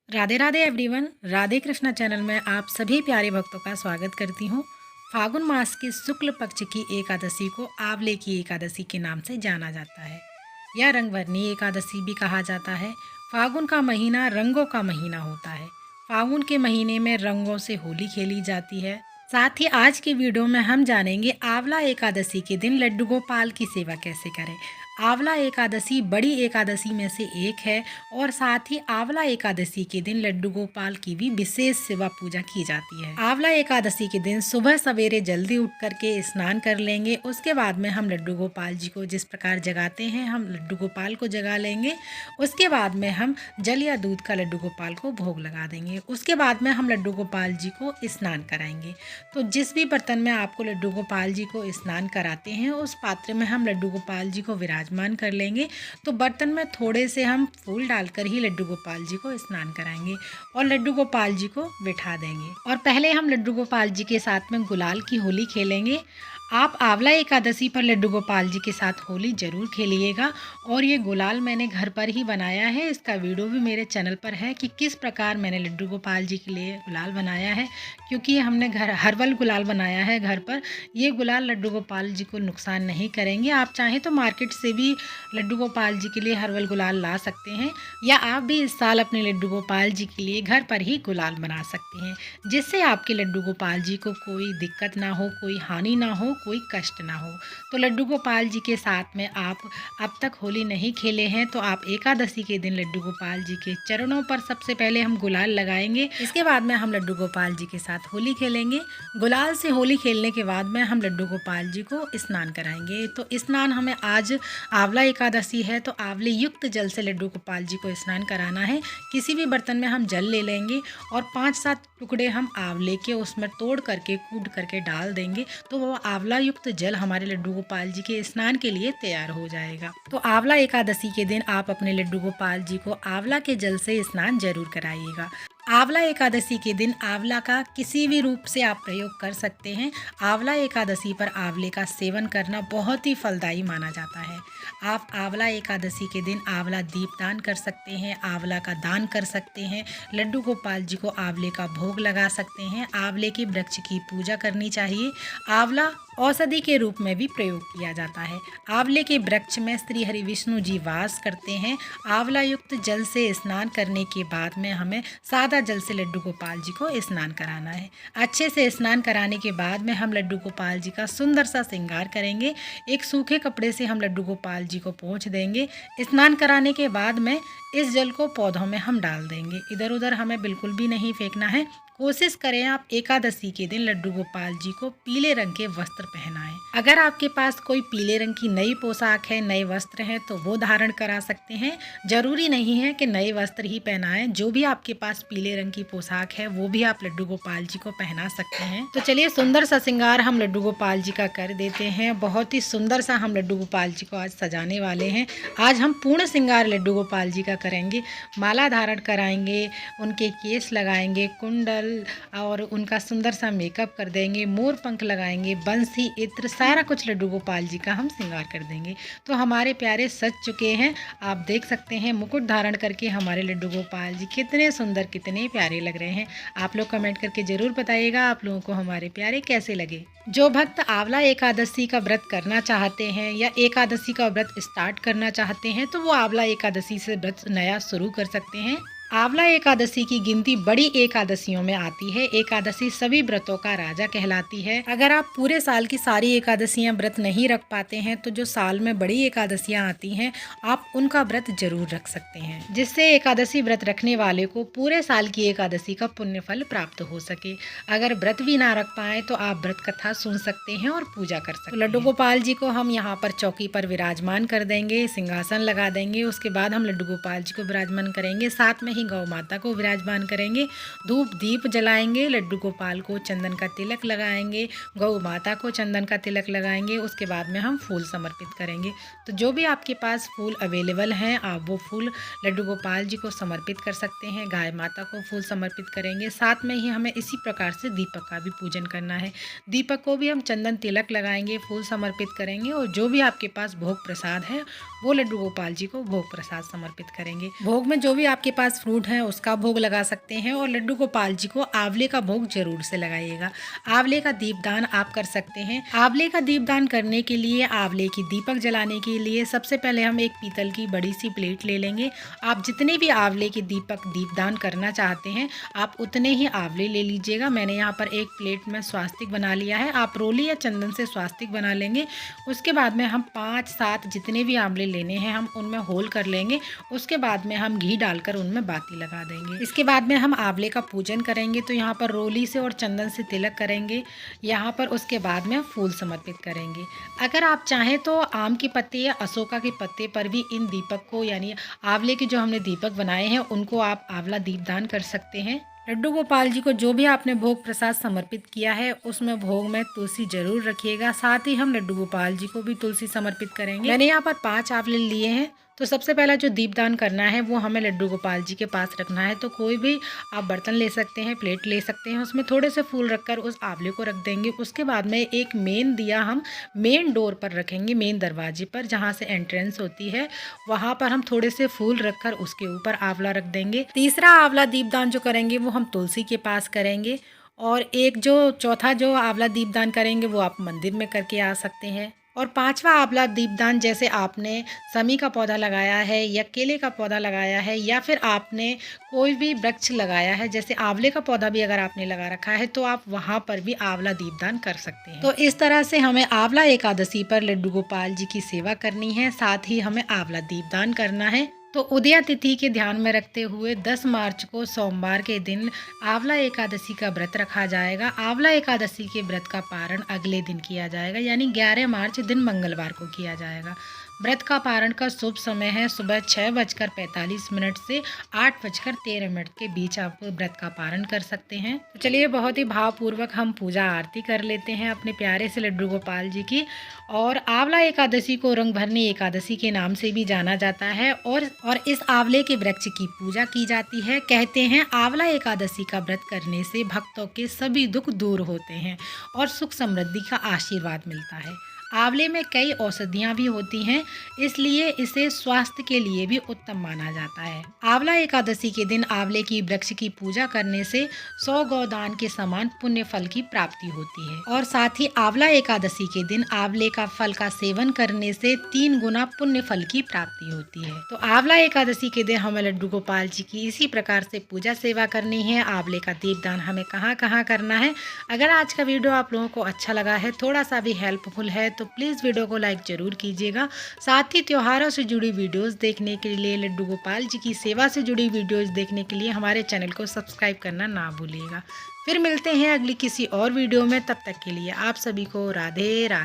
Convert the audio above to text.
Radhe Radhe everyone. Radhe Krishna channel में आप सभी प्यारे भक्तों का स्वागत करती हूँ। फागुन मास की शुक्ल पक्ष की एकादशी को आंवले की एकादशी के नाम से जाना जाता है। यह रंगवर्णी एकादशी भी कहा जाता है। फागुन का महीना रंगों का महीना होता है। फागुन के महीने में रंगों से होली खेली जाती है। साथ ही आज की वीडियो में हम जानेंगे आंवला एकादशी के दिन लड्डू गोपाल की सेवा कैसे करें। आंवला एकादशी बड़ी एकादशी में से एक है और साथ ही आंवला एकादशी के दिन लड्डू गोपाल की भी विशेष सेवा पूजा की जाती है। आंवला एकादशी के दिन सुबह सवेरे जल्दी उठ करके स्नान कर लेंगे। उसके बाद में हम लड्डू गोपाल जी को जिस प्रकार जगाते हैं हम लड्डू गोपाल को जगा लेंगे। उसके बाद में हम जल या दूध का लड्डू गोपाल को भोग लगा देंगे। उसके बाद में हम लड्डू गोपाल जी को स्नान कराएंगे। तो जिस भी बर्तन में आपको लड्डू गोपाल जी को स्नान कराते हैं उस पात्र में हम लड्डू गोपाल जी को विराजमान कर लेंगे। तो बर्तन में थोड़े से हम फूल डालकर ही लड्डू गोपाल जी को स्नान कराएंगे और लड्डू गोपाल जी को बिठा देंगे। और पहले हम लड्डू गोपाल जी के साथ में गुलाल की होली खेलेंगे। आप आंवला एकादशी पर लड्डू गोपाल जी के साथ होली ज़रूर खेलिएगा। और ये गुलाल मैंने घर पर ही बनाया है। इसका वीडियो भी मेरे चैनल पर है कि किस प्रकार मैंने लड्डू गोपाल जी के लिए गुलाल बनाया है, क्योंकि हमने घर हर्बल गुलाल बनाया है घर पर। ये गुलाल लड्डू गोपाल जी को नुकसान नहीं करेंगे। आप चाहें तो मार्केट से भी लड्डू गोपाल जी के लिए हर्बल गुलाल ला सकते हैं, या आप भी इस साल अपने लड्डू गोपाल जी के लिए घर पर ही गुलाल बना सकते हैं, जिससे आपके लड्डू गोपाल जी को कोई दिक्कत ना हो, कोई हानि ना हो, कोई कष्ट ना हो। तो लड्डू गोपाल जी के साथ में आप अब तक होली नहीं खेले हैं तो आप एकादशी के दिन लड्डू गोपाल जी के चरणों पर सबसे पहले हम गुलाल लगाएंगे। इसके बाद में हम लड्डू गोपाल जी के साथ होली खेलेंगे। गुलाल से होली खेलने के बाद में हम लड्डू गोपाल जी को स्नान कराएंगे। तो स्नान हमें आज आंवला एकादशी है तो आंवले युक्त जल से लड्डू गोपाल जी को स्नान कराना है। किसी भी बर्तन में हम जल ले लेंगे और 5-7 टुकड़े हम आंवले के उसमें तोड़ करके कूट करके डाल देंगे। तो वो आंवला युक्त जल हमारे लड्डू गोपाल जी के स्नान के लिए तैयार हो जाएगा। तो आंवला एकादशी के दिन आप अपने लड्डू गोपाल जी को आंवला के जल से स्नान जरूर कराइएगा। आंवला एकादशी के दिन आंवला का किसी भी रूप से आप प्रयोग कर सकते हैं। आंवला एकादशी पर आंवले का सेवन करना बहुत ही फलदायी माना जाता है। आप आंवला एकादशी के दिन आंवला दीपदान कर सकते हैं, आंवला का दान कर सकते हैं, लड्डू गोपाल जी को आंवले का भोग लगा सकते हैं। आंवले के वृक्ष की पूजा करनी चाहिए। आंवला औषधि के रूप में भी प्रयोग किया जाता है। आंवले के वृक्ष में श्री हरि विष्णु जी वास करते हैं। आंवला युक्त जल से स्नान करने के बाद में हमें सादा जल से लड्डू गोपाल जी को स्नान कराना है। अच्छे से स्नान कराने के बाद में हम लड्डू गोपाल जी का सुंदर सा श्रृंगार करेंगे। एक सूखे कपड़े से हम लड्डू गोपाल जी को पोंछ देंगे। स्नान कराने के बाद में इस जल को पौधों में हम डाल देंगे। इधर उधर हमें बिल्कुल भी नहीं फेंकना है। कोशिश करें आप एकादशी के दिन लड्डू गोपाल जी को पीले रंग के वस्त्र पहनाएं। अगर आपके पास कोई पीले रंग की नई पोशाक है, नए वस्त्र हैं, तो वो धारण करा सकते हैं। जरूरी नहीं है कि नए वस्त्र ही पहनाएं। जो भी आपके पास पीले रंग की पोशाक है वो भी आप लड्डू गोपाल जी को पहना सकते हैं। तो चलिए सुंदर सा श्रृंगार हम लड्डू गोपाल जी का कर देते हैं। बहुत ही सुंदर सा हम लड्डू गोपाल जी को आज सजाने वाले हैं। आज हम पूर्ण श्रृंगार लड्डू गोपाल जी का करेंगे। माला धारण कराएंगे, उनके केस लगाएंगे, कुंडल और उनका सुंदर सा मेकअप कर देंगे, मोर पंख लगाएंगे, बंसी, इत्र, सारा कुछ लड्डू गोपाल जी का हम श्रृंगार कर देंगे। तो हमारे प्यारे सज चुके हैं। आप देख सकते हैं मुकुट धारण करके हमारे लड्डू गोपाल जी कितने सुंदर कितने प्यारे लग रहे हैं। आप लोग कमेंट करके ज़रूर बताइएगा आप लोगों को हमारे प्यारे कैसे लगे। जो भक्त आंवला एकादशी का व्रत करना चाहते हैं या एकादशी का व्रत स्टार्ट करना चाहते हैं तो वो आंवला एकादशी से व्रत नया शुरू कर सकते हैं। आंवला एकादशी की गिनती बड़ी एकादशियों में आती है। एकादशी सभी व्रतों का राजा कहलाती है। अगर आप पूरे साल की सारी एकादशियां व्रत नहीं रख पाते हैं तो जो साल में बड़ी एकादशियां आती हैं आप उनका व्रत जरूर रख सकते हैं, जिससे एकादशी व्रत रखने वाले को पूरे साल की एकादशी का पुण्य फल प्राप्त हो सके। अगर व्रत भी ना रख पाए तो आप व्रत कथा सुन सकते हैं और पूजा कर सकते हैं। लड्डू गोपाल जी को हम यहाँ पर चौकी पर विराजमान कर देंगे, सिंहासन लगा देंगे। उसके बाद हम लड्डू गोपाल जी को विराजमान करेंगे, साथ में ही गौ माता को विराजमान करेंगे। धूप दीप जलाएंगे, लड्डू गोपाल को चंदन का तिलक लगाएंगे, गौ माता को चंदन का तिलक लगाएंगे। उसके बाद में हम फूल समर्पित करेंगे। तो जो भी आपके पास फूल अवेलेबल हैं आप वो फूल लड्डू गोपाल जी को समर्पित कर सकते हैं। गाय माता को फूल समर्पित करेंगे। साथ में ही हमें इसी प्रकार से दीपक का भी पूजन करना है। दीपक को भी हम चंदन तिलक लगाएंगे, फूल समर्पित करेंगे और जो भी आपके पास भोग प्रसाद है वो लड्डू गोपाल जी को भोग प्रसाद समर्पित करेंगे। भोग में जो भी आपके पास फ्रूट है उसका भोग लगा सकते हैं, और लड्डू गोपाल जी को आंवले का भोग जरूर से लगाइएगा। आंवले का दीपदान आप कर सकते हैं। आंवले का दीपदान करने के लिए, आंवले की दीपक जलाने के लिए सबसे पहले हम एक पीतल की बड़ी सी प्लेट ले लेंगे। आप जितने भी आंवले के दीपदान करना चाहते हैं आप उतने ही आंवले ले लीजिएगा। मैंने यहाँ पर एक प्लेट में स्वास्तिक बना लिया है। आप रोली या चंदन से स्वास्तिक बना लेंगे। उसके बाद में हम 5-7 जितने भी आंवले लेने हैं हम उनमें होल कर लेंगे। उसके बाद में हम घी डालकर उनमें बाती लगा देंगे। इसके बाद में हम आंवले का पूजन करेंगे। तो यहाँ पर रोली से और चंदन से तिलक करेंगे। यहाँ पर उसके बाद में फूल समर्पित करेंगे। अगर आप चाहें तो आम के पत्ते या अशोका के पत्ते पर भी इन दीपक को, यानी आंवले के जो हमने दीपक बनाए हैं उनको आप आंवला दीपदान कर सकते हैं। लड्डू गोपाल जी को जो भी आपने भोग प्रसाद समर्पित किया है उसमें भोग में तुलसी जरूर रखिएगा। साथ ही हम लड्डू गोपाल जी को भी तुलसी समर्पित करेंगे। मैंने यहाँ पर 5 आंवले लिए हैं। तो सबसे पहला जो दीपदान करना है वो हमें लड्डू गोपाल जी के पास रखना है। तो कोई भी आप बर्तन ले सकते हैं, प्लेट ले सकते हैं, उसमें थोड़े से फूल रखकर उस आंवले को रख देंगे। उसके बाद में एक मेन दिया हम मेन डोर पर रखेंगे, मेन दरवाजे पर जहाँ से एंट्रेंस होती है वहाँ पर हम थोड़े से फूल रखकर उसके ऊपर आंवला रख देंगे। तीसरा आंवला दीपदान जो करेंगे वो हम तुलसी के पास करेंगे। और एक जो चौथा जो आंवला दीपदान करेंगे वो आप मंदिर में करके आ सकते हैं। और 5वां आंवला दीपदान, जैसे आपने समी का पौधा लगाया है या केले का पौधा लगाया है या फिर आपने कोई भी वृक्ष लगाया है, जैसे आंवले का पौधा भी अगर आपने लगा रखा है तो आप वहाँ पर भी आंवला दीपदान कर सकते हैं। तो इस तरह से हमें आंवला एकादशी पर लड्डू गोपाल जी की सेवा करनी है, साथ ही हमें आंवला दीपदान करना है। तो उदया तिथि के ध्यान में रखते हुए 10 मार्च को सोमवार के दिन आंवला एकादशी का व्रत रखा जाएगा। आंवला एकादशी के व्रत का पारण अगले दिन किया जाएगा, यानी 11 मार्च दिन मंगलवार को किया जाएगा। व्रत का पारण का शुभ समय है सुबह 6:45 से 8:13 के बीच आप व्रत का पारण कर सकते हैं। तो चलिए बहुत ही भावपूर्वक हम पूजा आरती कर लेते हैं अपने प्यारे से लड्डू गोपाल जी की। और आंवला एकादशी को रंग भरनी एकादशी के नाम से भी जाना जाता है। और इस आंवले के वृक्ष की पूजा की जाती है। कहते हैं आंवला एकादशी का व्रत करने से भक्तों के सभी दुख दूर होते हैं और सुख समृद्धि का आशीर्वाद मिलता है। आंवले में कई औषधियाँ भी होती हैं, इसलिए इसे स्वास्थ्य के लिए भी उत्तम माना जाता है। आंवला एकादशी के दिन आंवले की वृक्ष की पूजा करने से 100 गौदान के समान पुण्य फल की प्राप्ति होती है। और साथ ही आंवला एकादशी के दिन आंवले का फल का सेवन करने से 3 गुना पुण्य फल की प्राप्ति होती है। तो आंवला एकादशी के दिन हमें लड्डू गोपाल जी की इसी प्रकार से पूजा सेवा करनी है। आंवले का दीपदान हमें कहाँ कहाँ करना है। अगर आज का वीडियो आप लोगों को अच्छा लगा है, थोड़ा सा भी हेल्पफुल है, तो प्लीज़ वीडियो को लाइक ज़रूर कीजिएगा। साथ ही त्योहारों से जुड़ी वीडियोस देखने के लिए, लड्डू गोपाल जी की सेवा से जुड़ी वीडियोस देखने के लिए हमारे चैनल को सब्सक्राइब करना ना भूलिएगा। फिर मिलते हैं अगली किसी और वीडियो में, तब तक के लिए आप सभी को राधे राधे।